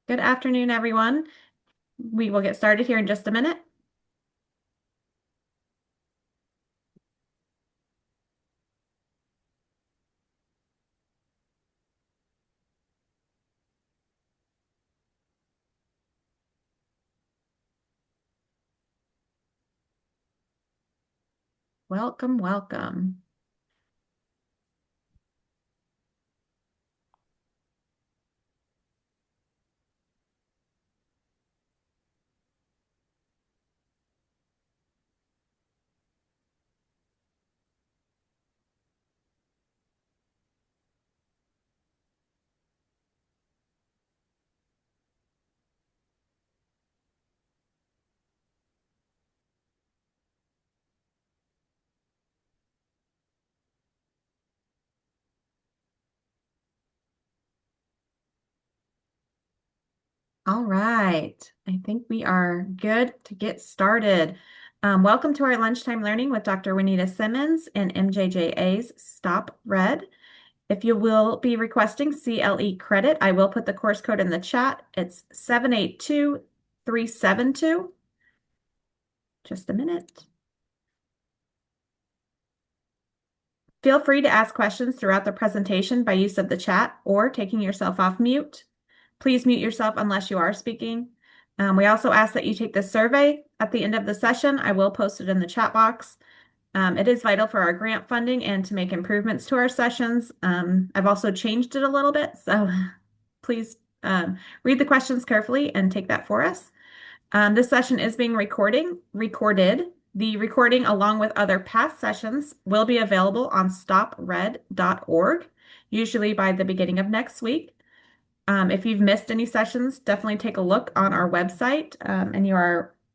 Good afternoon, everyone. We will get started here in just a minute. Welcome, welcome. All right. I think we are good to get started. Welcome to our Lunchtime Learning with Dr. Juanita Simmons and MJJA's stopRED. If you will be requesting CLE credit, I will put the course code in the chat. It's 782372. Just a minute. Feel free to ask questions throughout the presentation by use of the chat or taking yourself off mute. Please mute yourself unless you are speaking. We also ask that you take the survey at the end of the session. I will post it in the chat box. It is vital for our grant funding and to make improvements to our sessions. I've also changed it a little bit, so please read the questions carefully and take that for us. This session is being recorded. The recording, along with other past sessions, will be available on stopred.org, usually by the beginning of next week. If you've missed any sessions, definitely take a look on our website, and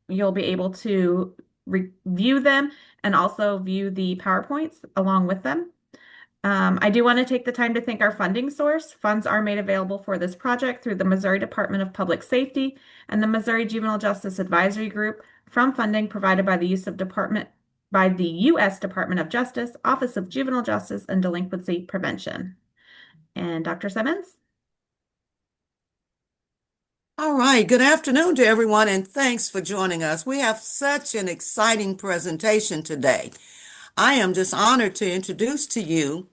you'll be able to review them and also view the PowerPoints along with them. I do want to take the time to thank our funding source. Funds are made available for this project through the Missouri Department of Public Safety and the Missouri Juvenile Justice Advisory Group from funding provided by the U.S. Department of Justice, Office of Juvenile Justice and Delinquency Prevention. And Dr. Simmons? All right, good afternoon to everyone, and thanks for joining us. We have such an exciting presentation today. I am just honored to introduce to you,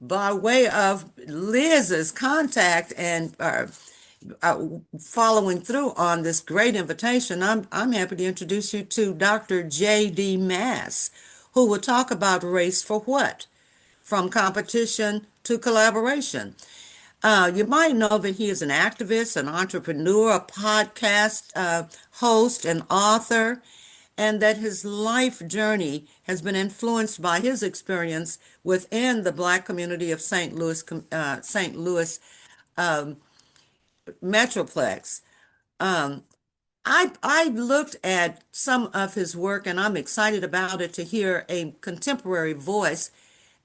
by way of Liz's contact and following through on this great invitation, I'm happy to introduce you to Dr. J.D. Mass, who will talk about race for what? From competition to collaboration. You might know that he is an activist, an entrepreneur, a podcast host, an author, and that his life journey has been influenced by his experience within the Black community of St. Louis Metroplex. Um, I looked at some of his work, and I'm excited about it to hear a contemporary voice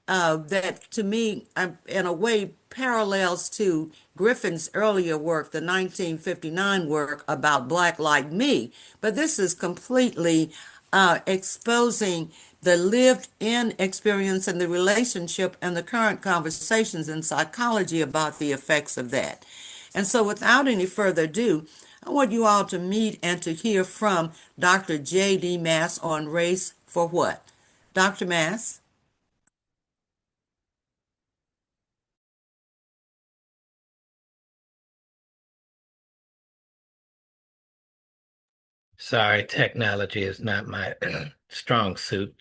that to me, in a way, parallels to Griffin's earlier work, the 1959 work about Black Like Me. But this is completely exposing the lived-in experience and the relationship and the current conversations in psychology about the effects of that. And so, without any further ado, I want you all to meet and to hear from Dr. J.D. Mass on race for what? Dr. Mass? Sorry, technology is not my strong suit.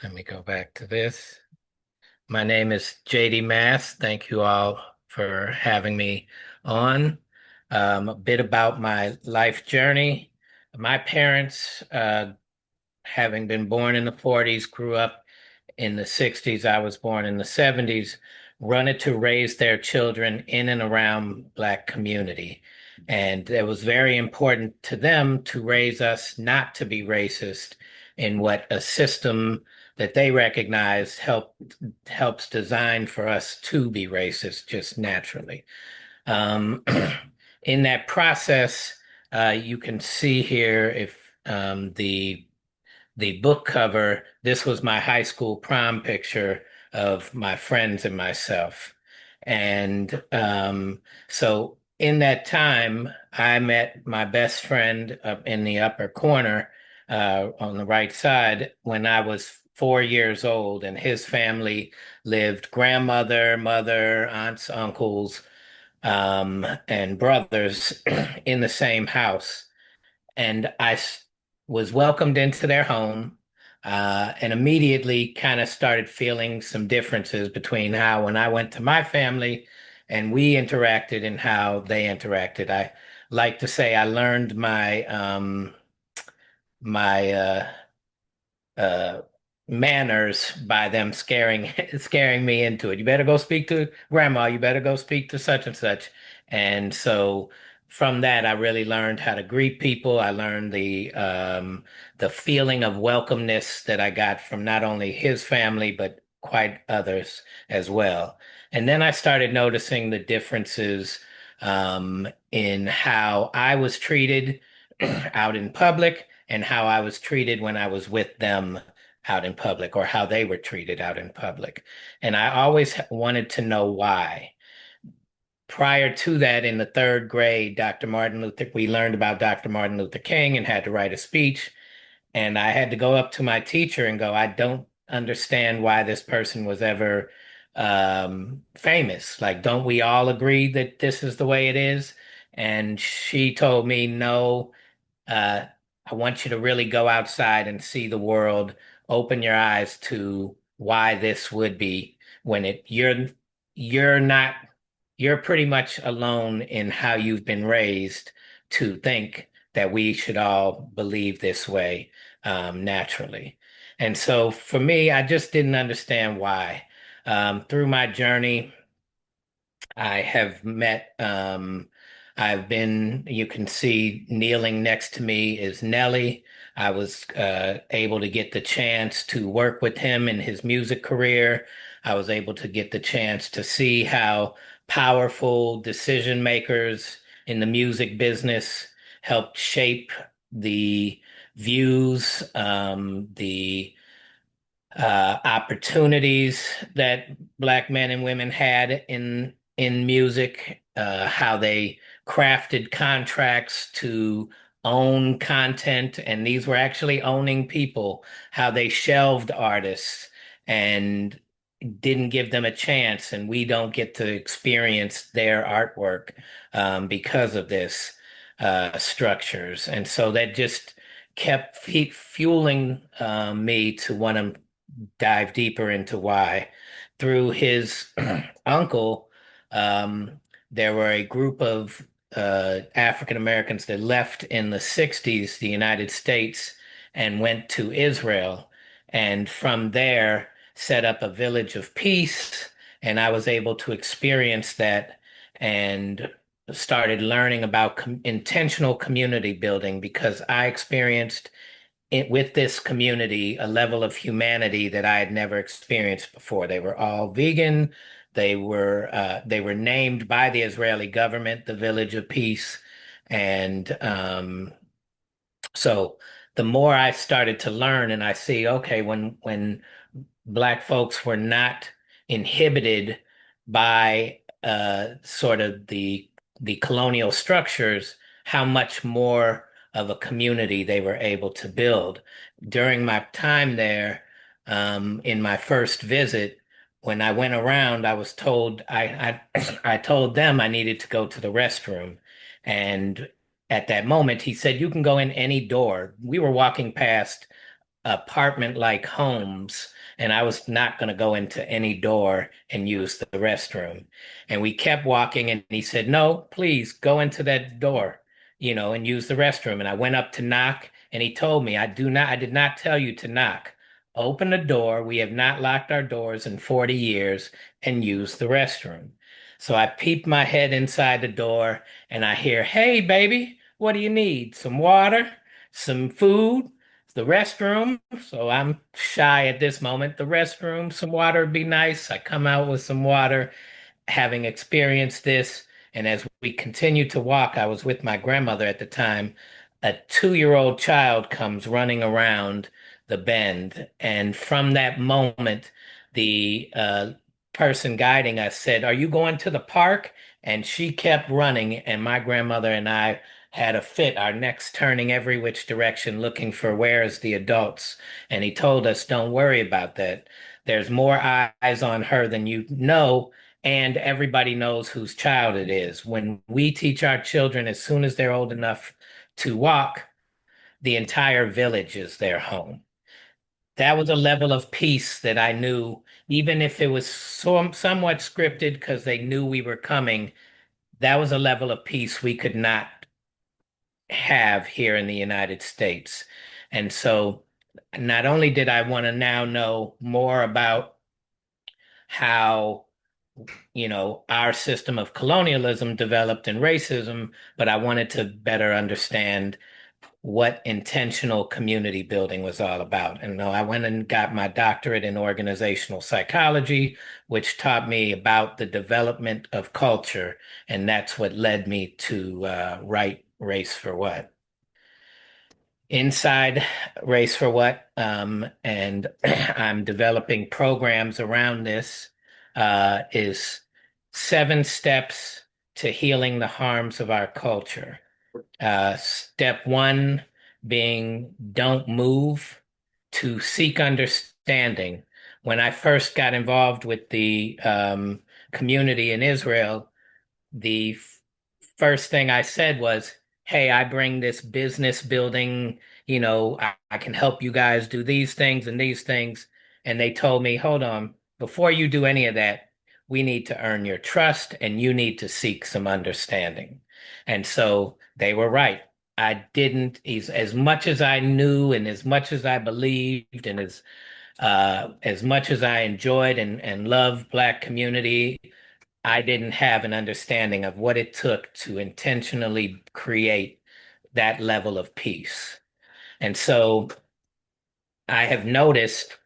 Let me go back to this. My name is JD Mass. Thank you all for having me on. A bit about my life journey. My parents, having been born in the 40s, grew up in the 60s. I was born in the 70s, wanted to raise their children in and around Black community. And it was very important to them to raise us not to be racist in what a system that they recognize helps design for us to be racist just naturally. Um, in that process, you can see here if the book cover, this was my high school prom picture of my friends and myself. And so in that time, I met my best friend up in the upper corner, on the right side when I was 4 years old, and his family lived grandmother, mother, aunts, uncles, and brothers in the same house. And was welcomed into their home, and immediately kind of started feeling some differences between how when I went to my family and we interacted and how they interacted. I like to say I learned my uh, manners by them scaring me into it. You better go speak to grandma. You better go speak to such and such. And so from that, I really learned how to greet people. I learned the feeling of welcomeness that I got from not only his family but quite others as well. And then I started noticing the differences in how I was treated out in public and how I was treated when I was with them out in public, or how they were treated out in public. And I always wanted to know why. Prior to that, in the third grade, we learned about Dr. Martin Luther King and had to write a speech. And I had to go up to my teacher and go, I don't understand why this person was ever famous. Like, don't we all agree that this is the way it is? And she told me, no. Uh, I want you to really go outside and see the world, open your eyes to why this would be when you're not you're pretty much alone in how you've been raised to think that we should all believe this way, naturally. And so for me, I just didn't understand why. Through my journey, I have met, you can see kneeling next to me is Nelly. I was able to get the chance to work with him in his music career. I was able to get the chance to see how powerful decision makers in the music business helped shape the views, the opportunities that Black men and women had in music, how they crafted contracts to own content, and these were actually owning people, how they shelved artists and didn't give them a chance, and we don't get to experience their artwork because of this structures. And so that just kept fueling me to want to dive deeper into why. Through his uncle, um, there were a group of African Americans that left in the 60s the United States and went to Israel, and from there set up a village of peace. And I was able to experience that and started learning about intentional community building because I experienced with this community a level of humanity that I had never experienced before. They were all vegan. They were named by the Israeli government, the Village of Peace, and so the more I started to learn, and I see, okay, when Black folks were not inhibited by sort of the colonial structures, how much more of a community they were able to build. During my time there, in my first visit, when I went around, I was told I told them I needed to go to the restroom, and at that moment he said, "You can go in any door." We were walking past apartment-like homes, and I was not going to go into any door and use the restroom. And we kept walking, and he said, "No, please go into that door, and use the restroom." And I went up to knock, and he told me, I did not tell you to knock. Open the door. We have not locked our doors in 40 years, and use the restroom." So I peeped my head inside the door, and I hear, "Hey, baby, what do you need? Some water? Some food?" The restroom. So I'm shy at this moment. The restroom, some water would be nice. I come out with some water, having experienced this. And as we continued to walk, I was with my grandmother at the time. A 2-year-old child comes running around the bend. And from that moment, the person guiding us said, "Are you going to the park?" And she kept running, and my grandmother and I had a fit, our necks turning every which direction, looking for where's the adults. And he told us, "Don't worry about that. There's more eyes on her than you know, and everybody knows whose child it is. When we teach our children as soon as they're old enough to walk, the entire village is their home." That was a level of peace that I knew, even if it was somewhat scripted because they knew we were coming, that was a level of peace we could not have here in the United States. And so not only did I want to now know more about how, our system of colonialism developed and racism, but I wanted to better understand what intentional community building was all about. And I went and got my doctorate in organizational psychology, which taught me about the development of culture. And that's what led me to write Race for What. Inside Race for What, and I'm developing programs around this, is 7 steps to healing the harms of our culture. Step one being don't move, to seek understanding. When I first got involved with the community in Israel, the first thing I said was, "Hey, I bring this business building, I can help you guys do these things and these things." And they told me, "Hold on, before you do any of that, we need to earn your trust and you need to seek some understanding." And so they were right. I didn't, as much as I knew and as much as I believed and as much as I enjoyed and loved Black community, I didn't have an understanding of what it took to intentionally create that level of peace. And so I have noticed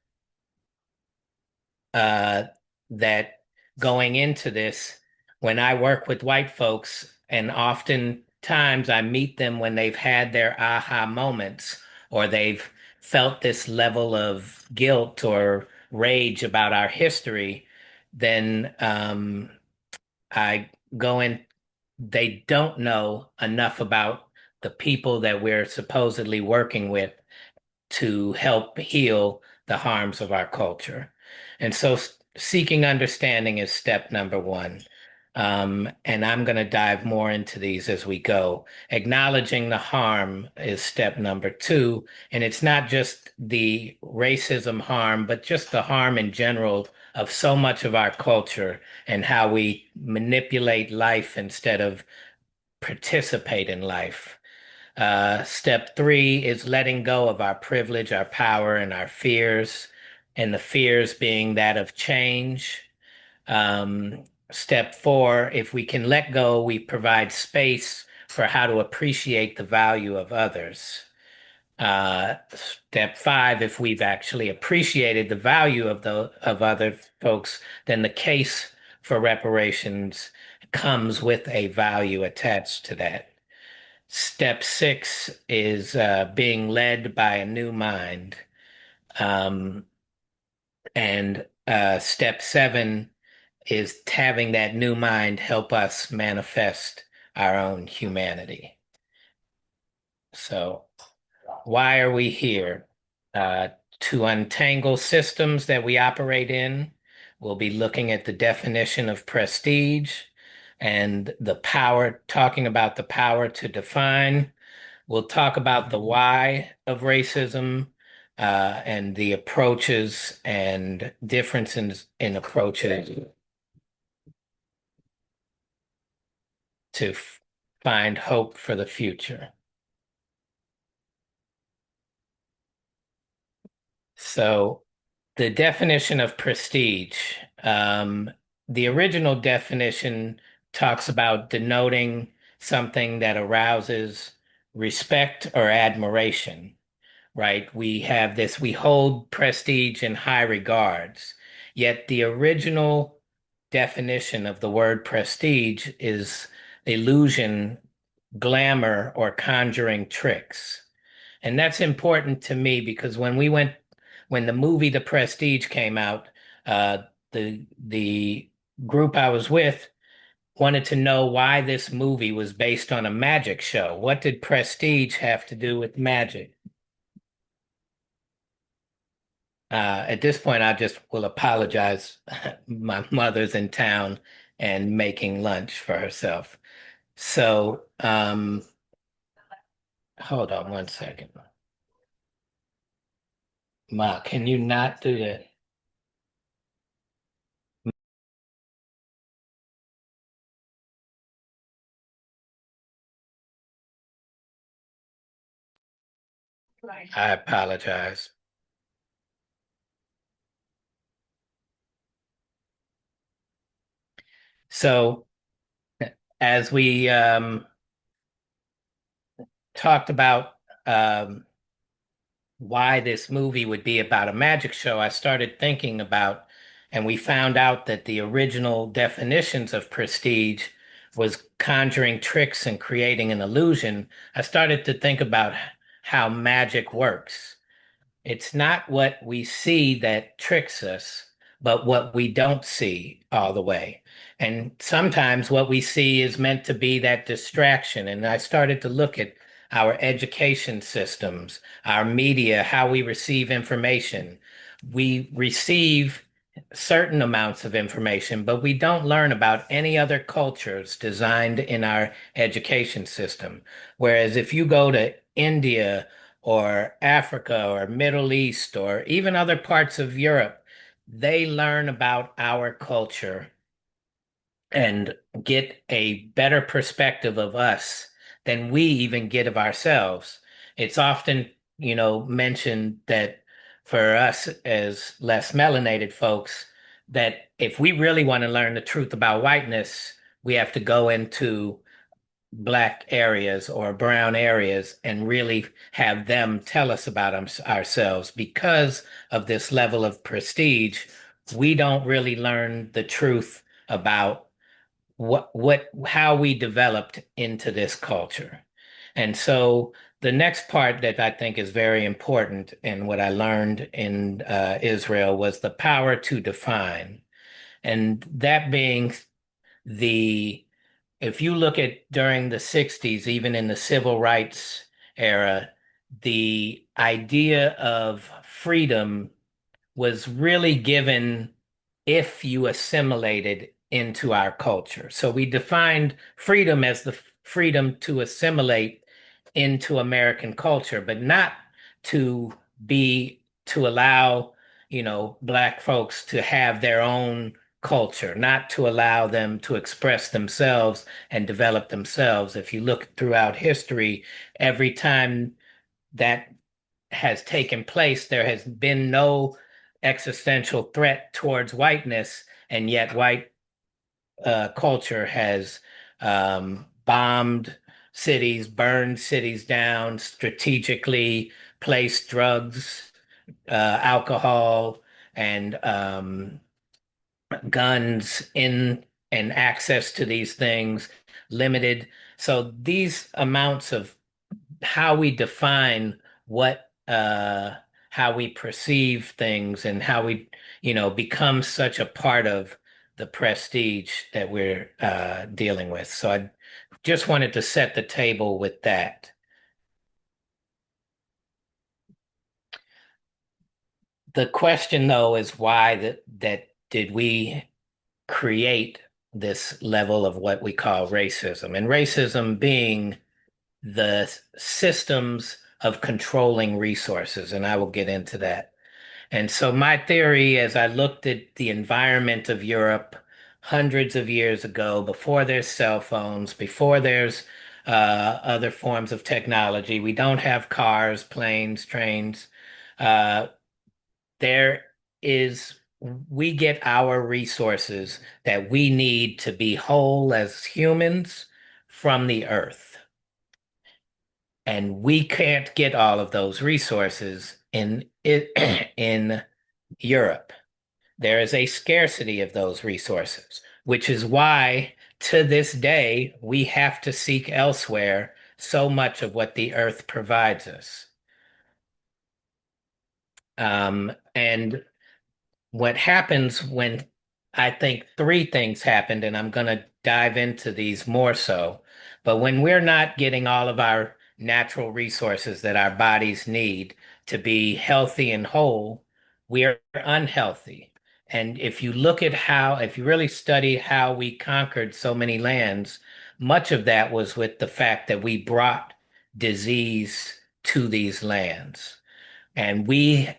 uh, that going into this, when I work with white folks, and oftentimes I meet them when they've had their aha moments or they've felt this level of guilt or rage about our history, then I go in, they don't know enough about the people that we're supposedly working with to help heal the harms of our culture. And so seeking understanding is step number one. And I'm going to dive more into these as we go. Acknowledging the harm is step number two. And it's not just the racism harm, but just the harm in general of so much of our culture and how we manipulate life instead of participate in life. Step three is letting go of our privilege, our power, and our fears, and the fears being that of change. Step four, if we can let go, we provide space for how to appreciate the value of others. Step five, if we've actually appreciated the value of other folks, then the case for reparations comes with a value attached to that. Step six is being led by a new mind. Um, and step seven is having that new mind help us manifest our own humanity. So, why are we here? To untangle systems that we operate in. We'll be looking at the definition of prestige and the power, talking about the power to define. We'll talk about the why of racism, and the approaches and differences in approaches to find hope for the future. So, the definition of prestige, the original definition talks about denoting something that arouses respect or admiration, right? We have this, we hold prestige in high regards, yet the original definition of the word prestige is illusion, glamour, or conjuring tricks. And that's important to me because when the movie The Prestige came out, uh, the group I was with wanted to know why this movie was based on a magic show. What did prestige have to do with magic? At this point, I just will apologize. My mother's in town and making lunch for herself. So, hold on one second. Ma, can you not do that? I apologize. So, as we talked about why this movie would be about a magic show, I started thinking about, and we found out that the original definitions of prestige was conjuring tricks and creating an illusion. I started to think about how magic works. It's not what we see that tricks us, but what we don't see all the way. And sometimes what we see is meant to be that distraction. And I started to look at our education systems, our media, how we receive information. We receive certain amounts of information, but we don't learn about any other cultures designed in our education system. Whereas if you go to India, or Africa or Middle East or even other parts of Europe, they learn about our culture and get a better perspective of us than we even get of ourselves. It's often, mentioned that for us as less melanated folks, that if we really want to learn the truth about whiteness, we have to go into black areas or brown areas and really have them tell us about ourselves. Because of this level of prestige, we don't really learn the truth about how we developed into this culture. And so the next part that I think is very important and what I learned in Israel was the power to define. And that being the if you look at during the 60s, even in the civil rights era, the idea of freedom was really given if you assimilated into our culture. So we defined freedom as the freedom to assimilate into American culture, but not to to allow, Black folks to have their own culture, not to allow them to express themselves and develop themselves. If you look throughout history, every time that has taken place, there has been no existential threat towards whiteness, and yet white culture has bombed cities, burned cities down, strategically placed drugs, alcohol, and guns in and access to these things limited. So these amounts of how we define what how we perceive things and how we become such a part of the prestige that we're dealing with. So I just wanted to set the table with that. The question though is why that did we create this level of what we call racism, and racism being the systems of controlling resources, and I will get into that. And so my theory, as I looked at the environment of Europe hundreds of years ago, before there's cell phones, before there's other forms of technology, we don't have cars, planes, trains. Uh, there is, we get our resources that we need to be whole as humans from the earth. And we can't get all of those resources in in Europe. There is a scarcity of those resources, which is why to this day we have to seek elsewhere so much of what the earth provides us. And what happens when I think three things happened, and I'm going to dive into these more so. But when we're not getting all of our natural resources that our bodies need to be healthy and whole, we are unhealthy. And if you look at how, if you really study how we conquered so many lands, much of that was with the fact that we brought disease to these lands. And we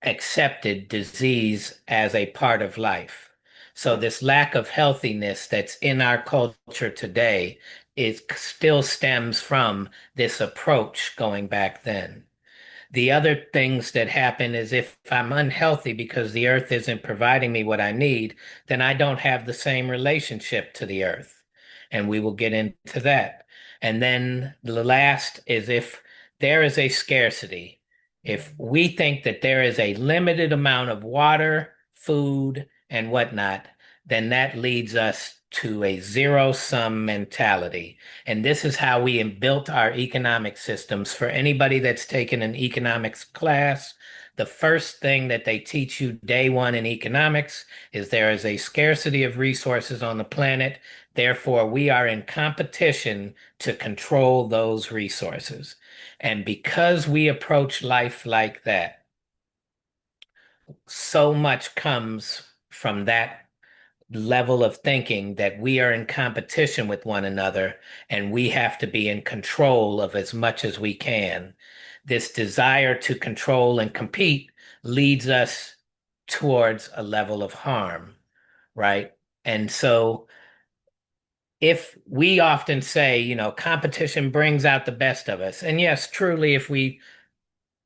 accepted disease as a part of life. So this lack of healthiness that's in our culture today is still stems from this approach going back then. The other things that happen is if I'm unhealthy because the earth isn't providing me what I need, then I don't have the same relationship to the earth. And we will get into that. And then the last is if there is a scarcity, if we think that there is a limited amount of water, food, and whatnot, then that leads us to a zero-sum mentality. And this is how we built our economic systems. For anybody that's taken an economics class, the first thing that they teach you day one in economics is there is a scarcity of resources on the planet. Therefore, we are in competition to control those resources. And because we approach life like that, so much comes from that level of thinking that we are in competition with one another and we have to be in control of as much as we can. This desire to control and compete leads us towards a level of harm, right? And so if we often say, competition brings out the best of us. And yes, truly, if we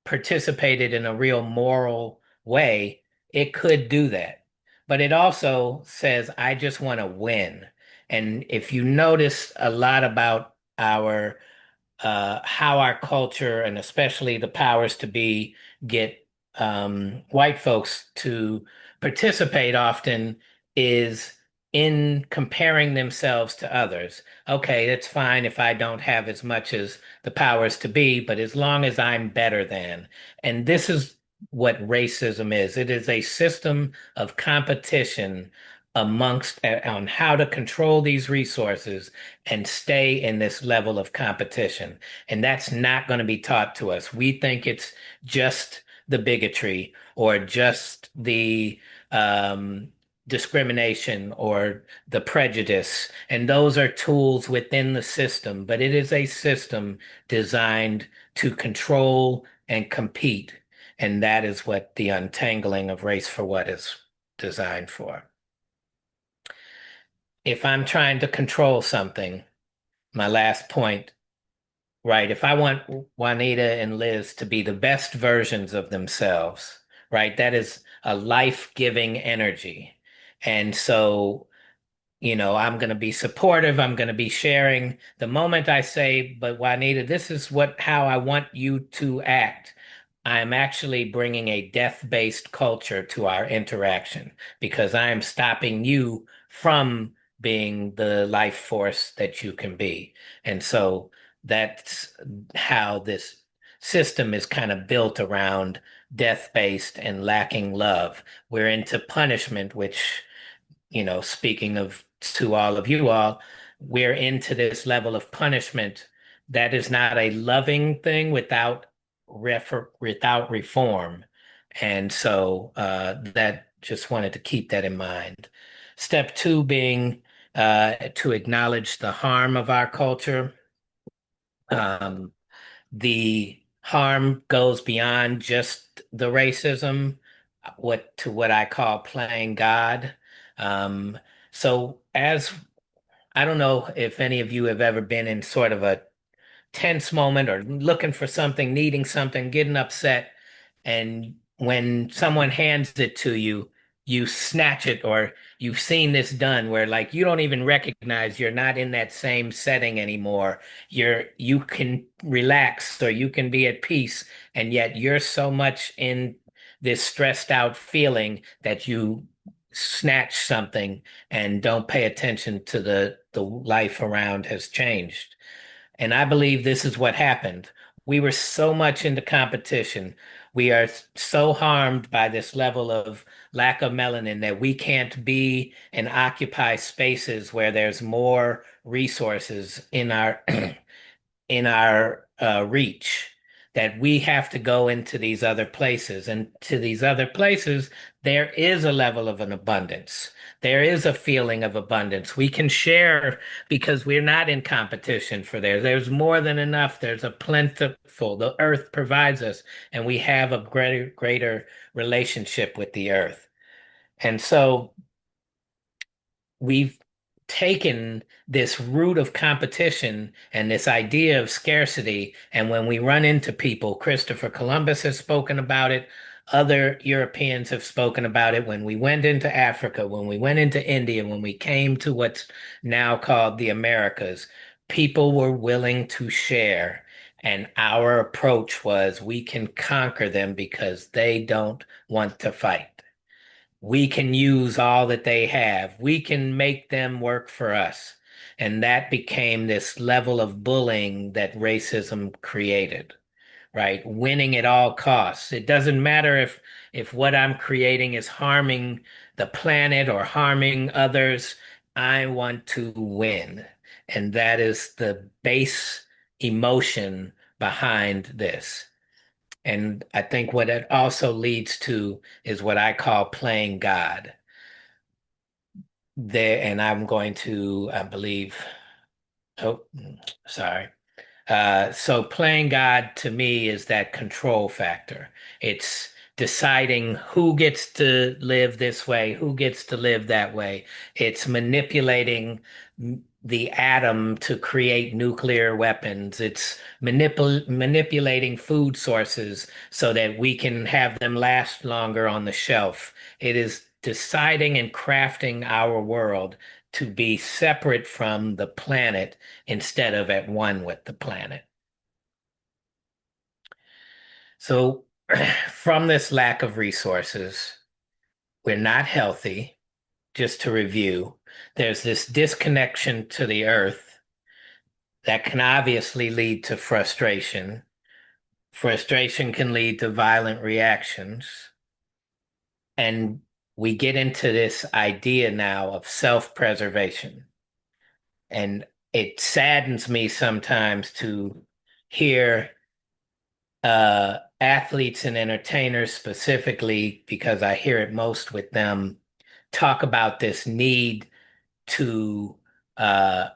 participated in a real moral way, it could do that. But it also says, I just want to win. And if you notice a lot about our how our culture and especially the powers to be get white folks to participate often is in comparing themselves to others. Okay, it's fine if I don't have as much as the powers to be, but as long as I'm better than. And this is what racism is. It is a system of competition amongst on how to control these resources and stay in this level of competition. And that's not going to be taught to us. We think it's just the bigotry or just the discrimination or the prejudice. And those are tools within the system, but it is a system designed to control and compete. And that is what the untangling of Race for What is designed for. If I'm trying to control something, my last point, right? If I want Juanita and Liz to be the best versions of themselves, right? That is a life-giving energy. And so, I'm going to be supportive. I'm going to be sharing. The moment I say, but Juanita, this is how I want you to act. I'm actually bringing a death-based culture to our interaction because I am stopping you from being the life force that you can be. And so that's how this system is kind of built around death-based and lacking love. We're into punishment, which, speaking of to all of you all, we're into this level of punishment that is not a loving thing without reform. And so that just wanted to keep that in mind. Step two being to acknowledge the harm of our culture. Um, the harm goes beyond just the racism, what I call playing God. Um, so as I don't know if any of you have ever been in sort of a tense moment or looking for something, needing something, getting upset. And when someone hands it to you, you snatch it, or you've seen this done where like you don't even recognize you're not in that same setting anymore. You can relax or you can be at peace, and yet you're so much in this stressed out feeling that you snatch something and don't pay attention to the life around has changed. And I believe this is what happened. We were so much into competition. We are so harmed by this level of lack of melanin, that we can't be and occupy spaces where there's more resources in our in our reach, that we have to go into these other places. And to these other places, there is a level of an abundance. There is a feeling of abundance. We can share because we're not in competition for there. There's more than enough. There's a plentiful. The earth provides us, and we have a greater relationship with the earth. And so we've taken this root of competition and this idea of scarcity. And when we run into people, Christopher Columbus has spoken about it. Other Europeans have spoken about it. When we went into Africa, when we went into India, when we came to what's now called the Americas, people were willing to share. And our approach was we can conquer them because they don't want to fight. We can use all that they have. We can make them work for us. And that became this level of bullying that racism created, right? Winning at all costs. It doesn't matter if what I'm creating is harming the planet or harming others. I want to win. And that is the base emotion behind this. And I think what it also leads to is what I call playing God. There, and I'm going to, I believe, oh, sorry. So playing God to me is that control factor. It's deciding who gets to live this way, who gets to live that way. It's manipulating the atom to create nuclear weapons. It's manipulating food sources so that we can have them last longer on the shelf. It is deciding and crafting our world to be separate from the planet instead of at one with the planet. So, from this lack of resources, we're not healthy. Just to review, there's this disconnection to the earth that can obviously lead to frustration. Frustration can lead to violent reactions. And we get into this idea now of self-preservation. And it saddens me sometimes to hear athletes and entertainers specifically, because I hear it most with them, talk about this need to uh,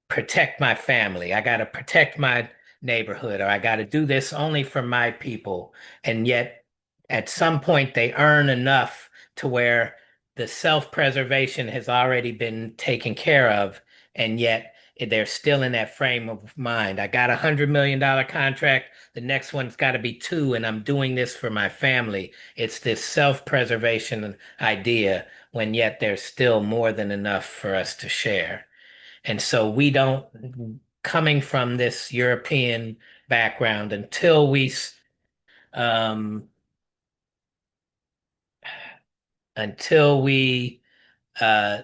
protect my family. I got to protect my neighborhood, or I got to do this only for my people. And yet, at some point, they earn enough to where the self-preservation has already been taken care of, and yet they're still in that frame of mind. I got $100 million contract. The next one's got to be two, and I'm doing this for my family. It's this self-preservation idea, when yet there's still more than enough for us to share. And so we don't, coming from this European background, um, until we, uh,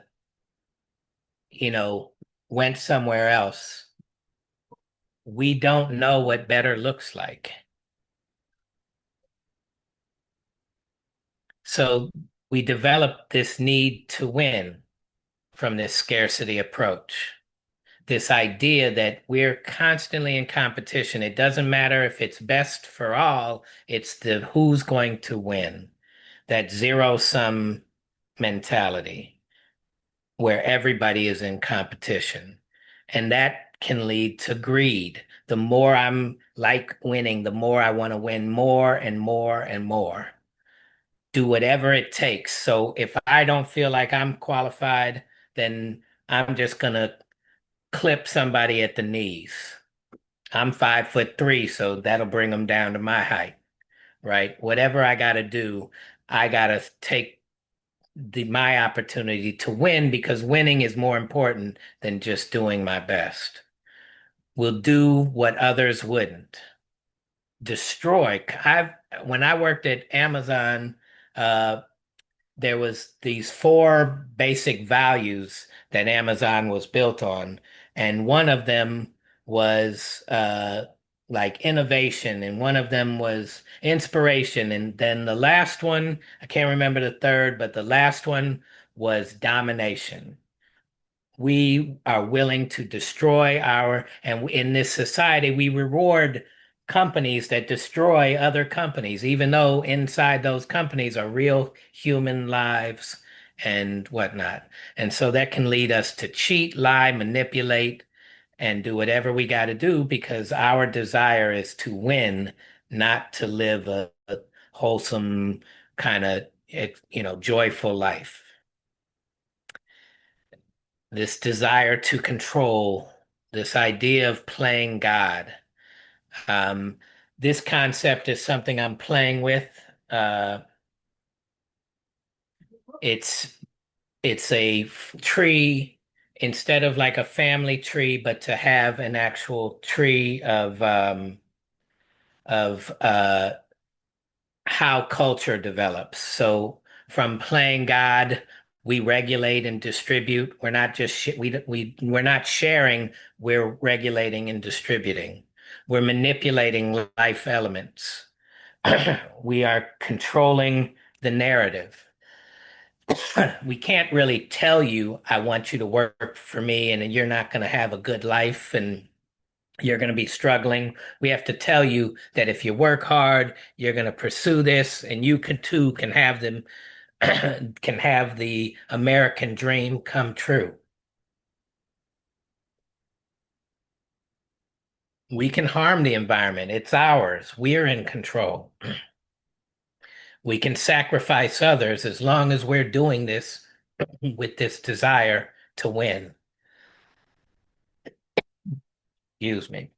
you know, went somewhere else, we don't know what better looks like. So we developed this need to win from this scarcity approach. This idea that we're constantly in competition. It doesn't matter if it's best for all, it's the who's going to win. That zero-sum mentality where everybody is in competition. And that can lead to greed. The more I'm like winning, the more I want to win more and more and more. Do whatever it takes. So if I don't feel like I'm qualified, then I'm just gonna clip somebody at the knees. I'm 5'3", so that'll bring them down to my height, right? Whatever I got to do, I got to take my opportunity to win, because winning is more important than just doing my best. We'll do what others wouldn't. Destroy. When I worked at Amazon, uh, there was these four basic values that Amazon was built on, and one of them was like innovation, and one of them was inspiration, and then the last one, I can't remember the third, but the last one was domination. We are willing to destroy and in this society, we reward companies that destroy other companies, even though inside those companies are real human lives and whatnot. And so that can lead us to cheat, lie, manipulate, and do whatever we got to do because our desire is to win, not to live a wholesome kind of, joyful life. This desire to control, this idea of playing God. Um, this concept is something I'm playing with. Uh, it's it's a tree instead of like a family tree, but to have an actual tree of how culture develops. So from playing God, we regulate and distribute. We're not just we're not sharing, we're regulating and distributing. We're manipulating life elements. We are controlling the narrative. We can't really tell you, I want you to work for me and you're not going to have a good life and you're going to be struggling. We have to tell you that if you work hard, you're going to pursue this, and you can too can have them can have the American dream come true. We can harm the environment. It's ours. We're in control. We can sacrifice others as long as we're doing this with this desire to win. Excuse me.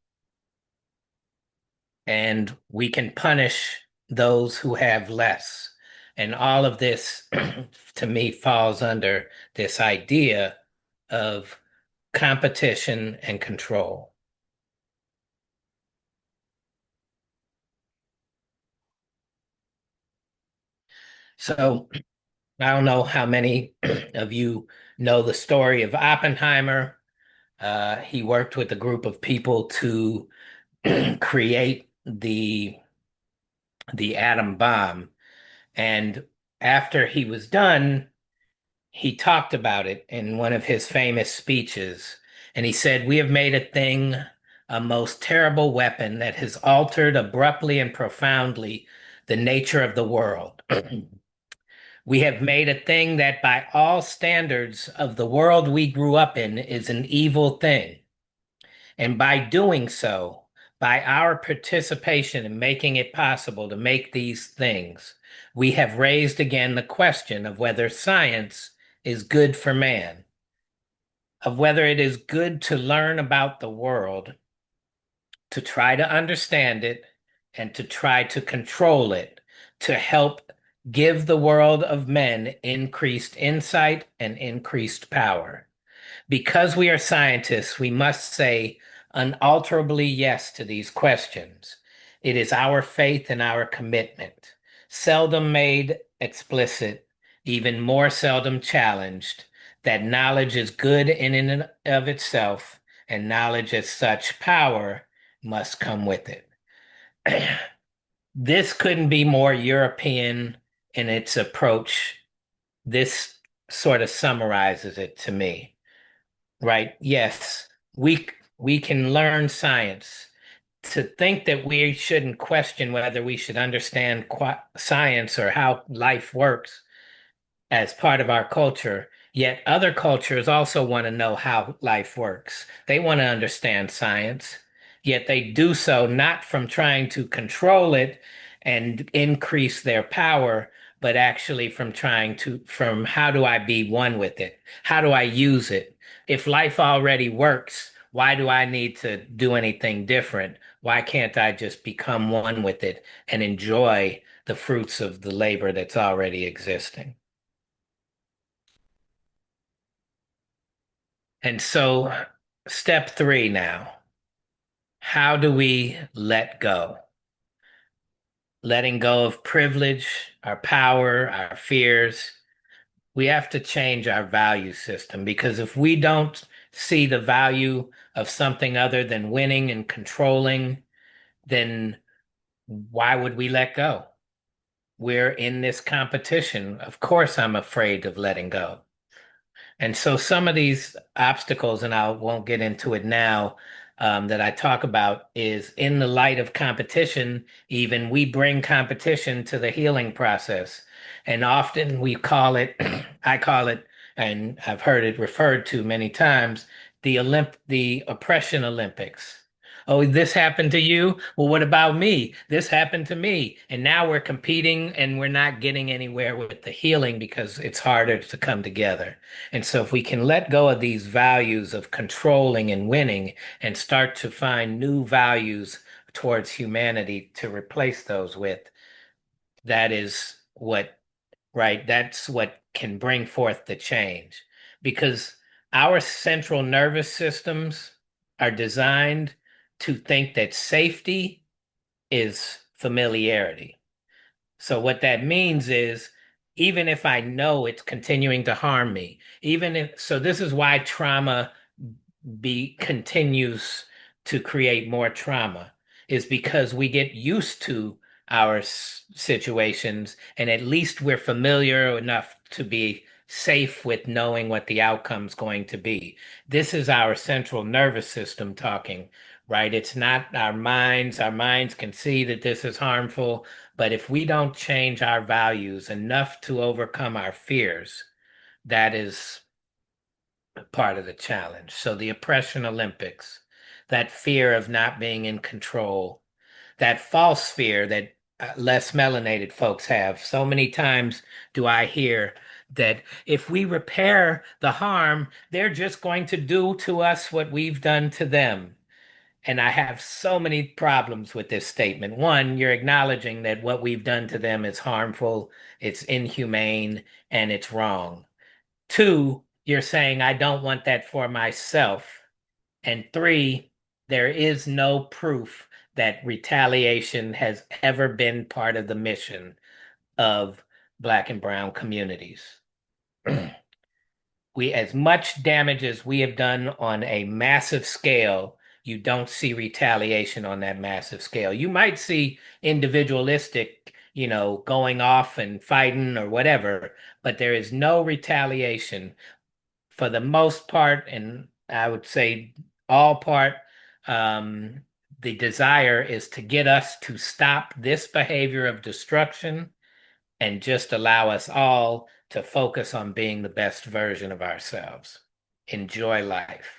And we can punish those who have less. And all of this, to me, falls under this idea of competition and control. So I don't know how many of you know the story of Oppenheimer. He worked with a group of people to create the atom bomb. And after he was done, he talked about it in one of his famous speeches. And he said, "We have made a thing, a most terrible weapon that has altered abruptly and profoundly the nature of the world. We have made a thing that, by all standards of the world we grew up in, is an evil thing. And by doing so, by our participation in making it possible to make these things, we have raised again the question of whether science is good for man, of whether it is good to learn about the world, to try to understand it, and to try to control it, to help give the world of men increased insight and increased power. Because we are scientists, we must say unalterably yes to these questions. It is our faith and our commitment, seldom made explicit, even more seldom challenged, that knowledge is good in and of itself, and knowledge as such power must come with it." This couldn't be more European in its approach. This sort of summarizes it to me. Right? Yes, we can learn science. To think that we shouldn't question whether we should understand science or how life works as part of our culture, yet other cultures also want to know how life works. They want to understand science, yet they do so not from trying to control it and increase their power, but actually from how do I be one with it? How do I use it? If life already works, why do I need to do anything different? Why can't I just become one with it and enjoy the fruits of the labor that's already existing? And so, step three now. How do we let go? Letting go of privilege, our power, our fears. We have to change our value system because if we don't see the value of something other than winning and controlling, then why would we let go? We're in this competition. Of course, I'm afraid of letting go. And so some of these obstacles, and I won't get into it now, that I talk about is in the light of competition, even we bring competition to the healing process. And often we call it, I call it, and I've heard it referred to many times, the oppression Olympics. Oh, this happened to you? Well, what about me? This happened to me. And now we're competing and we're not getting anywhere with the healing because it's harder to come together. And so, if we can let go of these values of controlling and winning and start to find new values towards humanity to replace those with, that is what, right? That's what can bring forth the change. Because our central nervous systems are designed to think that safety is familiarity. So what that means is even if I know it's continuing to harm me, even if so this is why trauma be continues to create more trauma is because we get used to our situations and at least we're familiar enough to be safe with knowing what the outcome's going to be. This is our central nervous system talking, right? It's not our minds. Our minds can see that this is harmful, but if we don't change our values enough to overcome our fears, that is part of the challenge. So the oppression Olympics, that fear of not being in control, that false fear that less melanated folks have. So many times do I hear that if we repair the harm, they're just going to do to us what we've done to them. And I have so many problems with this statement. One, you're acknowledging that what we've done to them is harmful, it's inhumane, and it's wrong. Two, you're saying, I don't want that for myself. And three, there is no proof that retaliation has ever been part of the mission of Black and Brown communities. As much damage as we have done on a massive scale, you don't see retaliation on that massive scale. You might see individualistic, going off and fighting or whatever, but there is no retaliation for the most part, and I would say all part, um, the desire is to get us to stop this behavior of destruction and just allow us all to focus on being the best version of ourselves. Enjoy life.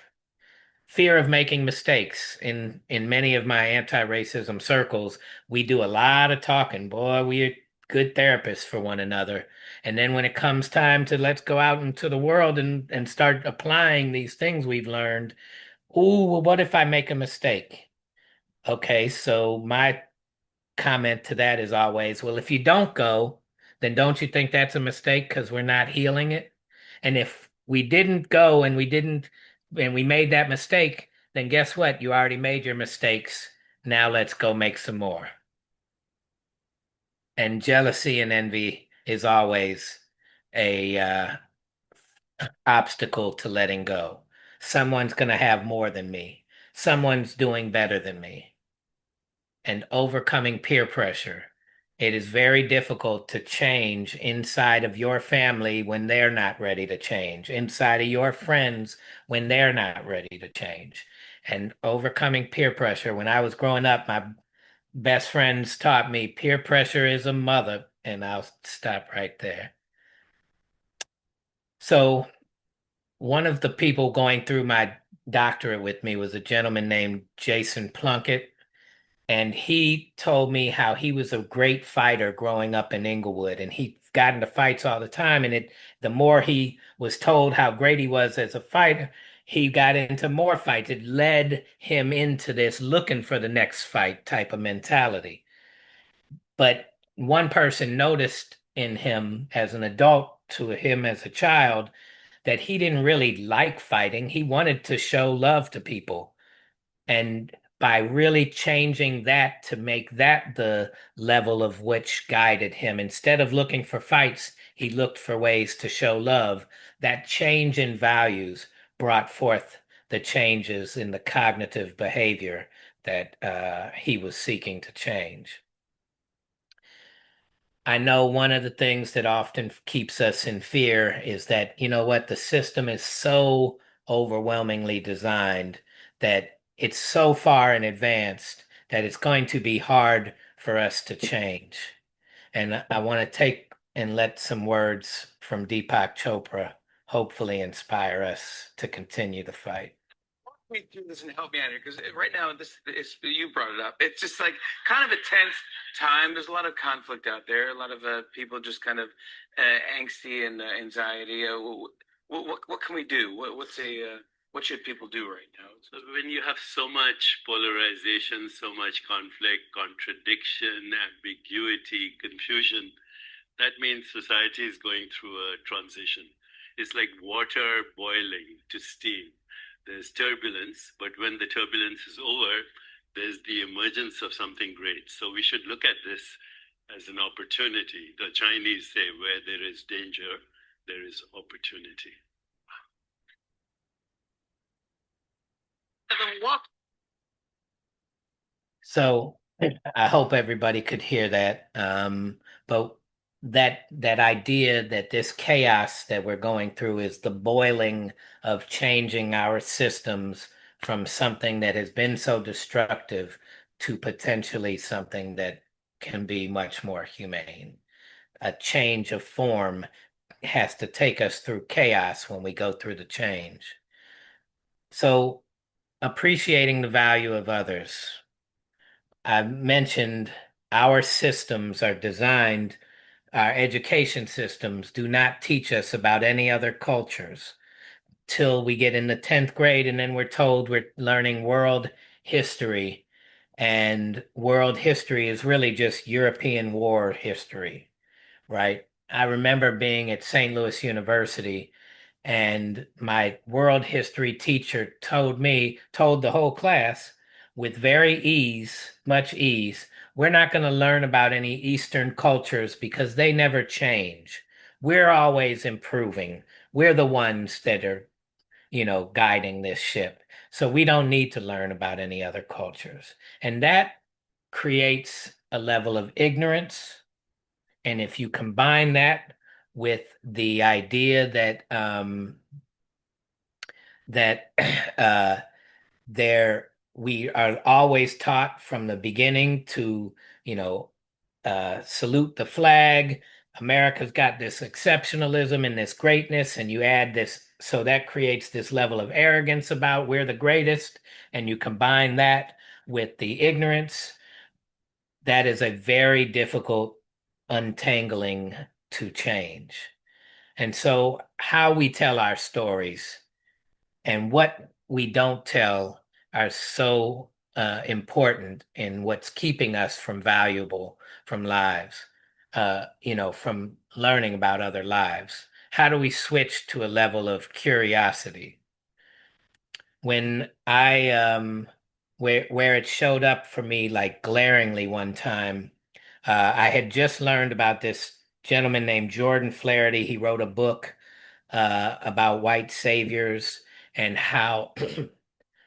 Fear of making mistakes. In many of my anti-racism circles, we do a lot of talking. Boy, we're good therapists for one another. And then when it comes time to let's go out into the world and start applying these things we've learned, ooh, well, what if I make a mistake? Okay, so my comment to that is always, well, if you don't go, then don't you think that's a mistake because we're not healing it? And if we didn't go and we made that mistake, then guess what? You already made your mistakes. Now let's go make some more. And jealousy and envy is always a obstacle to letting go. Someone's going to have more than me. Someone's doing better than me. And overcoming peer pressure. It is very difficult to change inside of your family when they're not ready to change, inside of your friends when they're not ready to change. And overcoming peer pressure. When I was growing up, my best friends taught me peer pressure is a mother, and I'll stop right there. So, one of the people going through my doctorate with me was a gentleman named Jason Plunkett. And he told me how he was a great fighter growing up in Inglewood, and he got into fights all the time. And the more he was told how great he was as a fighter, he got into more fights. It led him into this looking for the next fight type of mentality. But one person noticed in him as an adult to him as a child that he didn't really like fighting. He wanted to show love to people. And by really changing that to make that the level of which guided him, instead of looking for fights, he looked for ways to show love. That change in values brought forth the changes in the cognitive behavior that he was seeking to change. I know one of the things that often keeps us in fear is that, you know what, the system is so overwhelmingly designed that it's so far in advance that it's going to be hard for us to change. And I want to take and let some words from Deepak Chopra hopefully inspire us to continue the fight. Me through this and help me out here because right now this is you brought it up. It's just like kind of a tense time. There's a lot of conflict out there. A lot of people just kind of angsty and anxiety. What can we do? What should people do right now? So when you have so much polarization, so much conflict, contradiction, ambiguity, confusion, that means society is going through a transition. It's like water boiling to steam. There's turbulence, but when the turbulence is over, there's the emergence of something great. So we should look at this as an opportunity. The Chinese say, where there is danger, there is opportunity. So I hope everybody could hear that. But that idea that this chaos that we're going through is the boiling of changing our systems from something that has been so destructive to potentially something that can be much more humane. A change of form has to take us through chaos when we go through the change. So appreciating the value of others. I mentioned our systems are designed, our education systems do not teach us about any other cultures till we get in the 10th grade, and then we're told we're learning world history. And world history is really just European war history, right? I remember being at St. Louis University, and my world history teacher told the whole class with much ease, we're not going to learn about any Eastern cultures because they never change. We're always improving. We're the ones that are, guiding this ship. So we don't need to learn about any other cultures. And that creates a level of ignorance. And if you combine that with the idea that there we are always taught from the beginning to, salute the flag. America's got this exceptionalism and this greatness, and you add this, so that creates this level of arrogance about we're the greatest, and you combine that with the ignorance. That is a very difficult untangling to change. And so, how we tell our stories and what we don't tell are so important in what's keeping us from lives, from learning about other lives. How do we switch to a level of curiosity? When where it showed up for me like glaringly one time, I had just learned about this gentleman named Jordan Flaherty. He wrote a book about white saviors and how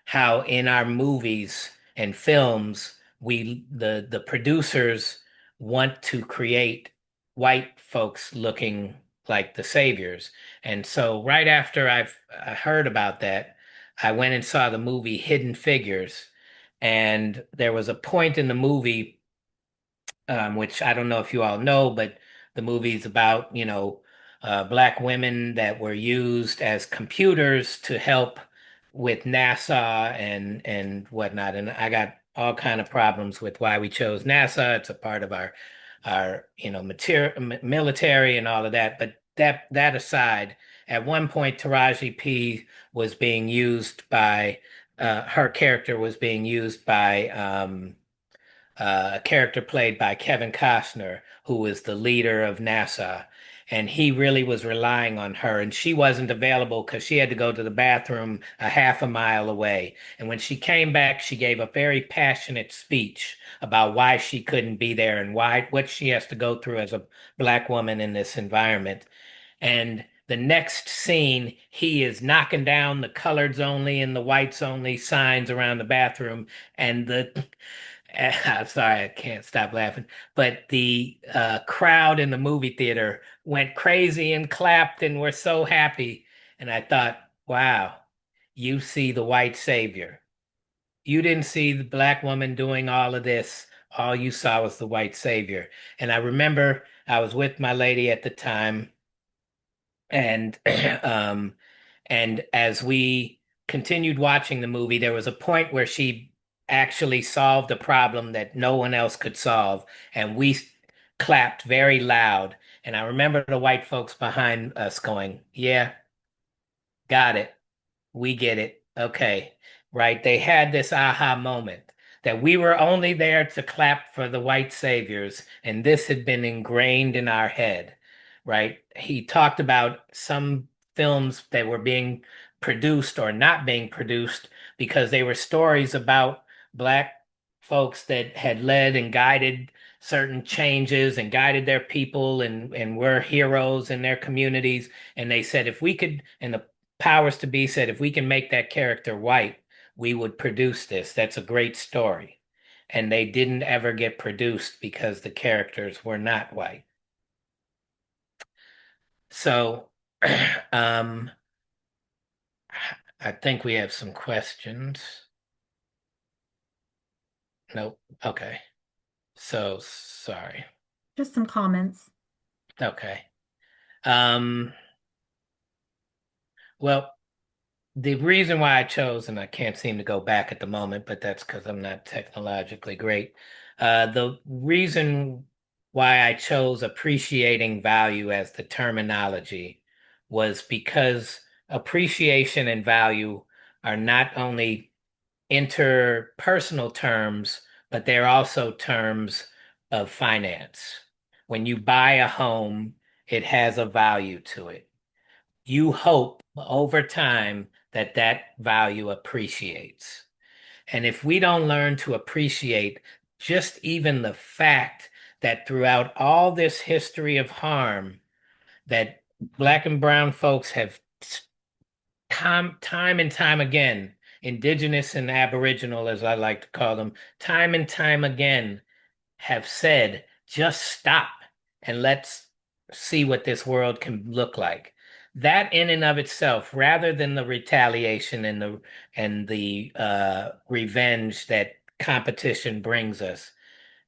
how in our movies and films the producers want to create white folks looking like the saviors. And so right after I heard about that, I went and saw the movie Hidden Figures. And there was a point in the movie, which I don't know if you all know, but the movie's about, black women that were used as computers to help with NASA and whatnot. And I got all kind of problems with why we chose NASA. It's a part of our military and all of that. But that aside, at one point, Taraji P was being used by her character was being used by a character played by Kevin Costner, who was the leader of NASA. And he really was relying on her, and she wasn't available because she had to go to the bathroom a half a mile away. And when she came back, she gave a very passionate speech about why she couldn't be there and what she has to go through as a black woman in this environment. And The next scene, he is knocking down the coloreds only and the whites only signs around the bathroom, and the I'm sorry, I can't stop laughing. But the crowd in the movie theater went crazy and clapped and were so happy. And I thought, wow, you see the white savior. You didn't see the black woman doing all of this. All you saw was the white savior. And I remember I was with my lady at the time, and um, and as we continued watching the movie, there was a point where she actually solved a problem that no one else could solve, and we clapped very loud. And I remember the white folks behind us going, "Yeah, got it. We get it. Okay." Right? They had this aha moment that we were only there to clap for the white saviors, and this had been ingrained in our head, right? He talked about some films that were being produced or not being produced because they were stories about black folks that had led and guided certain changes and guided their people and were heroes in their communities. And they said, if we could, and the powers to be said, if we can make that character white, we would produce this. That's a great story. And they didn't ever get produced because the characters were not white. So, um, I think we have some questions. Nope. Okay. So sorry. Just some comments. Okay. Um, well, the reason why I chose, and I can't seem to go back at the moment, but that's because I'm not technologically great. The reason why I chose appreciating value as the terminology was because appreciation and value are not only interpersonal terms, but they're also terms of finance. When you buy a home, it has a value to it. You hope over time that that value appreciates. And if we don't learn to appreciate just even the fact that throughout all this history of harm that black and brown folks have time and time again, indigenous and aboriginal, as I like to call them, time and time again have said, just stop and let's see what this world can look like. That in and of itself, rather than the retaliation and the revenge that competition brings us,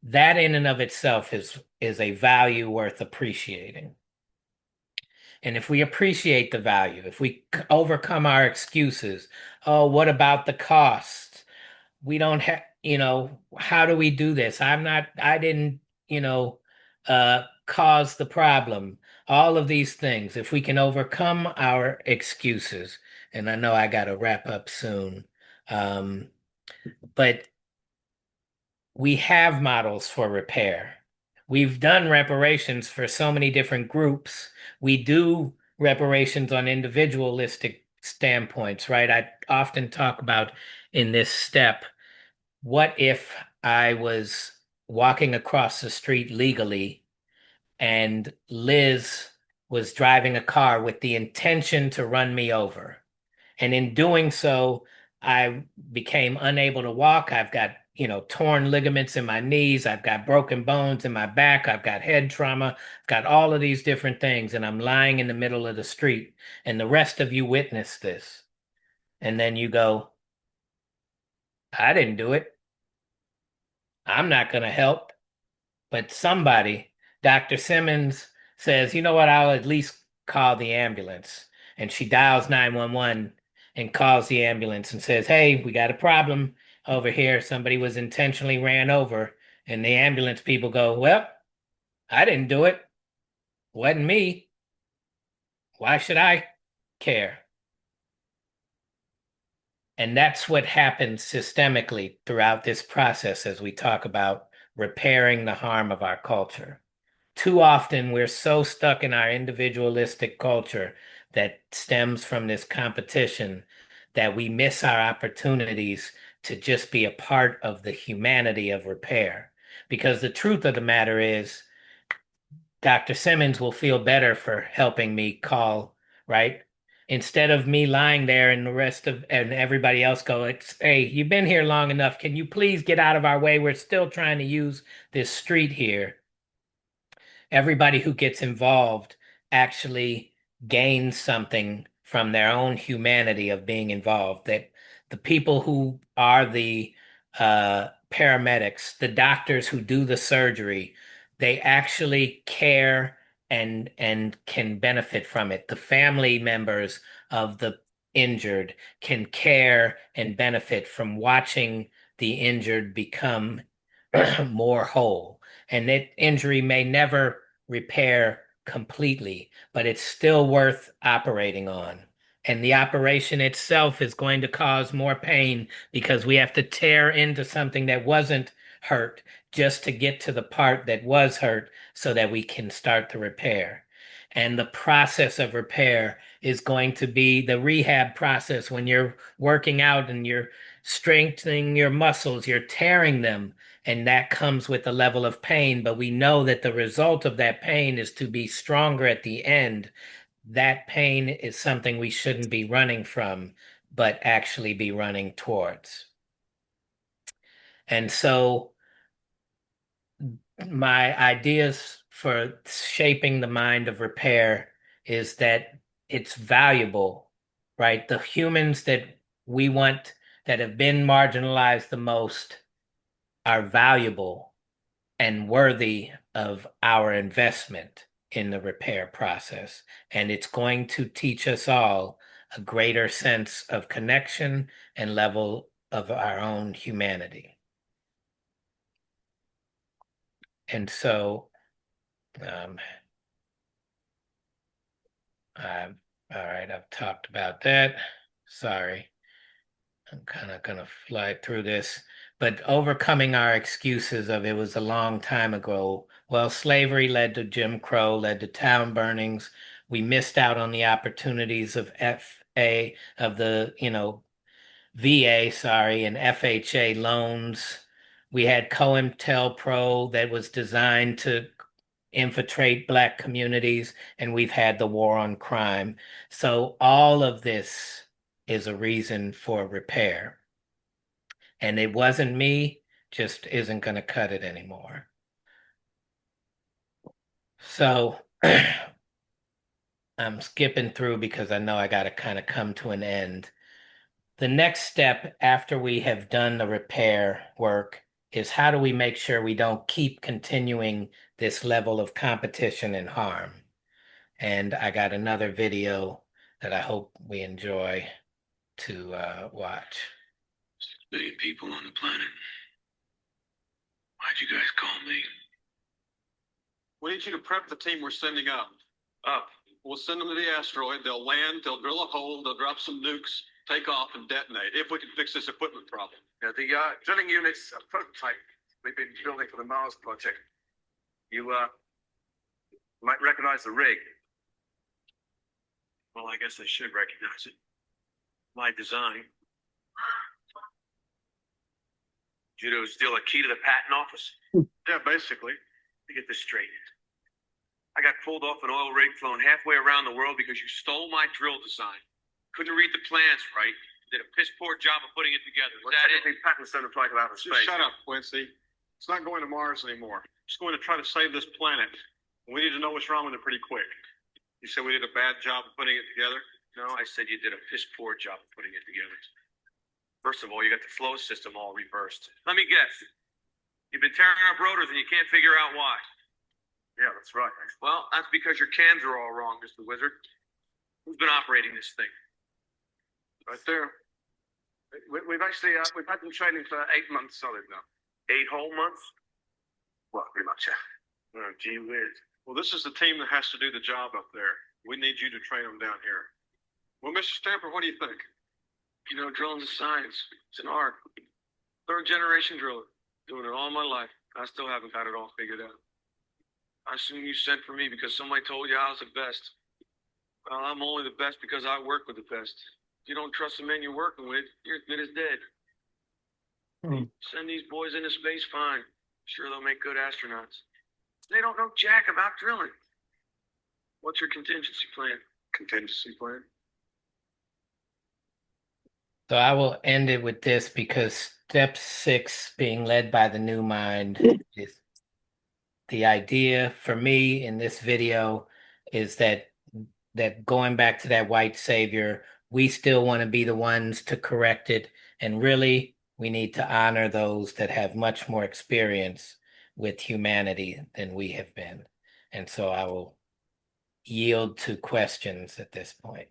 that in and of itself is a value worth appreciating. And if we appreciate the value, if we overcome our excuses, oh, what about the cost? We don't have, how do we do this? I didn't, cause the problem. All of these things, if we can overcome our excuses, and I know I got to wrap up soon, but we have models for repair. We've done reparations for so many different groups. We do reparations on individualistic standpoints, right? I often talk about in this step, what if I was walking across the street legally and Liz was driving a car with the intention to run me over? And in doing so, I became unable to walk. I've got, torn ligaments in my knees. I've got broken bones in my back. I've got head trauma. I've got all of these different things. And I'm lying in the middle of the street. And the rest of you witness this. And then you go, I didn't do it. I'm not going to help. But somebody, Dr. Simmons says, you know what, I'll at least call the ambulance. And she dials 911 and calls the ambulance and says, hey, we got a problem over here. Somebody was intentionally ran over. And the ambulance people go, well, I didn't do it. Wasn't me. Why should I care? And that's what happens systemically throughout this process as we talk about repairing the harm of our culture. Too often, we're so stuck in our individualistic culture that stems from this competition that we miss our opportunities to just be a part of the humanity of repair. Because the truth of the matter is, Dr. Simmons will feel better for helping me call right? Instead of me lying there and the rest of and everybody else go, it's, hey, you've been here long enough. Can you please get out of our way? We're still trying to use this street here. Everybody who gets involved actually gains something from their own humanity of being involved. That the people who are the paramedics, the doctors who do the surgery, they actually care and can benefit from it. The family members of the injured can care and benefit from watching the injured become more whole. And that injury may never repair completely, but it's still worth operating on. And the operation itself is going to cause more pain because we have to tear into something that wasn't hurt just to get to the part that was hurt so that we can start the repair. And the process of repair is going to be the rehab process. When you're working out and you're strengthening your muscles, you're tearing them, and that comes with a level of pain, but we know that the result of that pain is to be stronger at the end. That pain is something we shouldn't be running from, but actually be running towards. And so my ideas for shaping the mind of repair is that it's valuable, right? The humans that we want that have been marginalized the most are valuable and worthy of our investment in the repair process. And it's going to teach us all a greater sense of connection and level of our own humanity. And so, all right, I've talked about that. Sorry. I'm kind of going to fly through this. But overcoming our excuses of it was a long time ago. Well, slavery led to Jim Crow, led to town burnings. We missed out on the opportunities of VA, sorry, and FHA loans. We had COINTELPRO that was designed to infiltrate Black communities, and we've had the war on crime. So all of this is a reason for repair. And it wasn't me, just isn't going to cut it anymore. So I'm skipping through because I know I got to kind of come to an end. The next step after we have done the repair work is how do we make sure we don't keep continuing this level of competition and harm? And I got another video that I hope we enjoy to watch. 6 billion people on the planet. Why'd you guys call me? We need you to prep the team we're sending up. We'll send them to the asteroid. They'll land, they'll drill a hole, they'll drop some nukes, take off and detonate, if we can fix this equipment problem. Yeah, the drilling unit's a prototype we've been building for the Mars project. You might recognize the rig. Well, I guess they should recognize it. My design. Judo steal a key to the patent office? Yeah, basically. To get this straight. I got pulled off an oil rig flown halfway around the world because you stole my drill design. Couldn't read the plans right. Did a piss poor job of putting it together. Is that it? Patents don't apply to outer space. Just shut up, Quincy. It's not going to Mars anymore. It's going to try to save this planet. We need to know what's wrong with it pretty quick. You said we did a bad job of putting it together? No, I said you did a piss poor job of putting it together. First of all, you got the flow system all reversed. Let me guess. You've been tearing up rotors and you can't figure out why. Yeah, that's right. Well, that's because your cams are all wrong, Mr. Wizard. Who's been operating this thing? Right there. We've actually we've had them training for 8 months solid now. 8 whole months? Well, pretty much, yeah. Oh, gee whiz. Well, this is the team that has to do the job up there. We need you to train them down here. Well, Mr. Stamper, what do you think? You know, drilling's a science. It's an art. 3rd generation driller. Doing it all my life. I still haven't got it all figured out. I assume you sent for me because somebody told you I was the best. Well, I'm only the best because I work with the best. If you don't trust the men you're working with, you're as good as dead. Send these boys into space, fine. Sure, they'll make good astronauts. They don't know jack about drilling. What's your contingency plan? contingency plan? So I will end it with this because step 6, being led by the new mind, is the idea for me in this video is that going back to that white savior, we still want to be the ones to correct it. And really, we need to honor those that have much more experience with humanity than we have been. And so I will yield to questions at this point.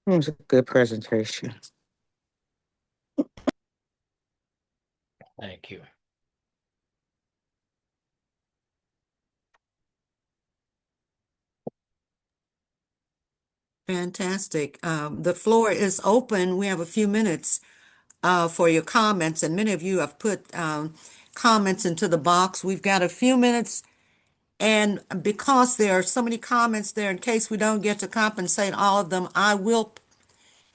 It was a good presentation. Thank you. Fantastic. The floor is open. We have a few minutes for your comments, and many of you have put comments into the box. We've got a few minutes, and because there are so many comments there, in case we don't get to compensate all of them, I will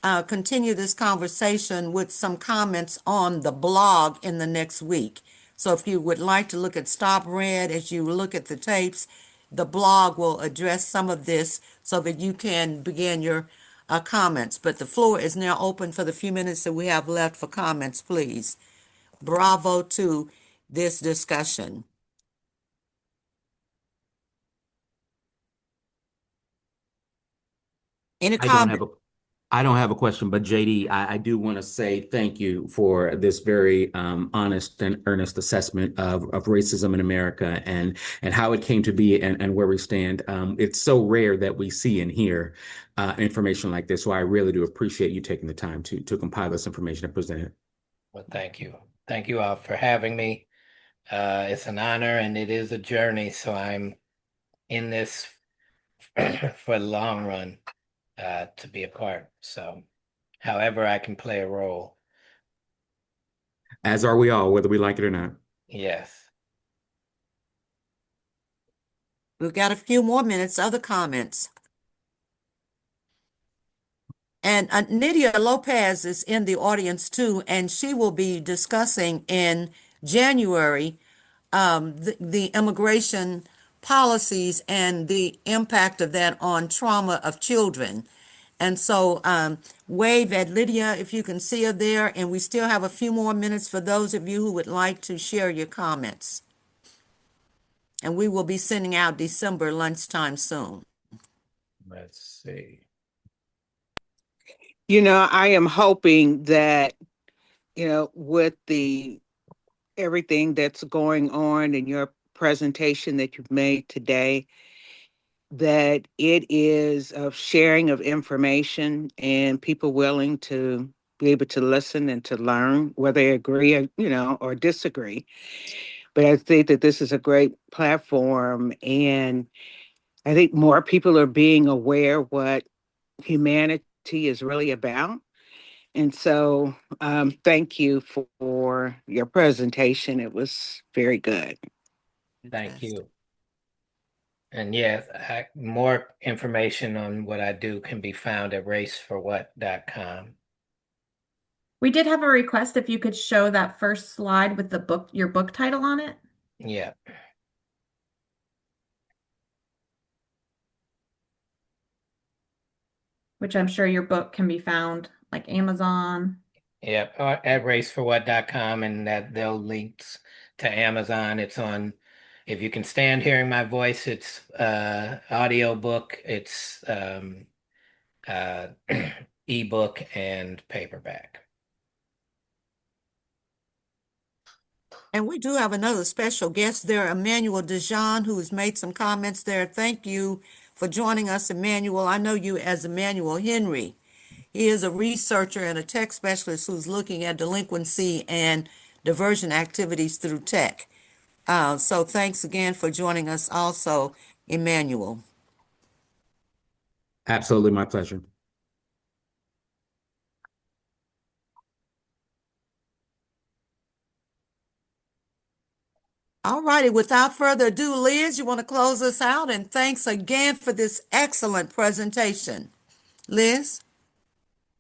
continue this conversation with some comments on the blog in the next week. So if you would like to look at stopRED as you look at the tapes, the blog will address some of this so that you can begin your comments. But the floor is now open for the few minutes that we have left for comments, please. Bravo to this discussion. Any comment? I don't have a question, but JD, I do want to say thank you for this very honest and earnest assessment of racism in America and how it came to be and where we stand. It's so rare that we see and hear information like this. So I really do appreciate you taking the time to compile this information and present it. Well, thank you. Thank you all for having me. It's an honor and it is a journey. So I'm in this for the long run. To be a part. So however I can play a role. As are we all, whether we like it or not. Yes. We've got a few more minutes. Other comments? And Nydia Lopez is in the audience too, and she will be discussing in January the immigration policies and the impact of that on trauma of children. And so wave at Lydia if you can see her there, and we still have a few more minutes for those of you who would like to share your comments. And we will be sending out December lunchtime soon. Let's see. I am hoping that, with everything that's going on in your presentation that you've made today, that it is of sharing of information and people willing to be able to listen and to learn, whether they agree or, or disagree. But I think that this is a great platform, and I think more people are being aware what humanity is really about. And so thank you for your presentation. It was very good. Thank you. And yes, more information on what I do can be found at raceforwhat.com. We did have a request if you could show that first slide with the book, your book title on it. Yeah. Which I'm sure your book can be found like Amazon. Yep, or at raceforwhat.com, and that they'll links to Amazon. It's on, if you can stand hearing my voice, it's audio book, it's ebook and paperback. And we do have another special guest there, Emmanuel Dejean, who has made some comments there. Thank you for joining us, Emmanuel. I know you as Emmanuel Henry. He is a researcher and a tech specialist who's looking at delinquency and diversion activities through tech. So thanks again for joining us also, Emmanuel. Absolutely, my pleasure. All righty, without further ado, Liz, you want to close us out? And thanks again for this excellent presentation. Liz?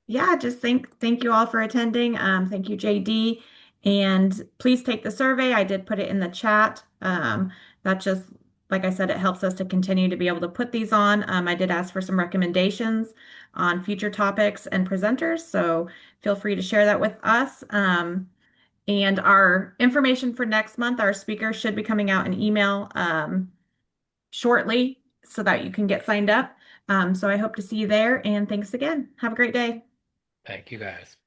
Yeah, just thank you all for attending. Thank you, JD. And please take the survey. I did put it in the chat. That just like I said, it helps us to continue to be able to put these on. I did ask for some recommendations on future topics and presenters, so feel free to share that with us. And our information for next month, our speaker should be coming out in email shortly so that you can get signed up. So I hope to see you there, and thanks again. Have a great day. Thank you guys.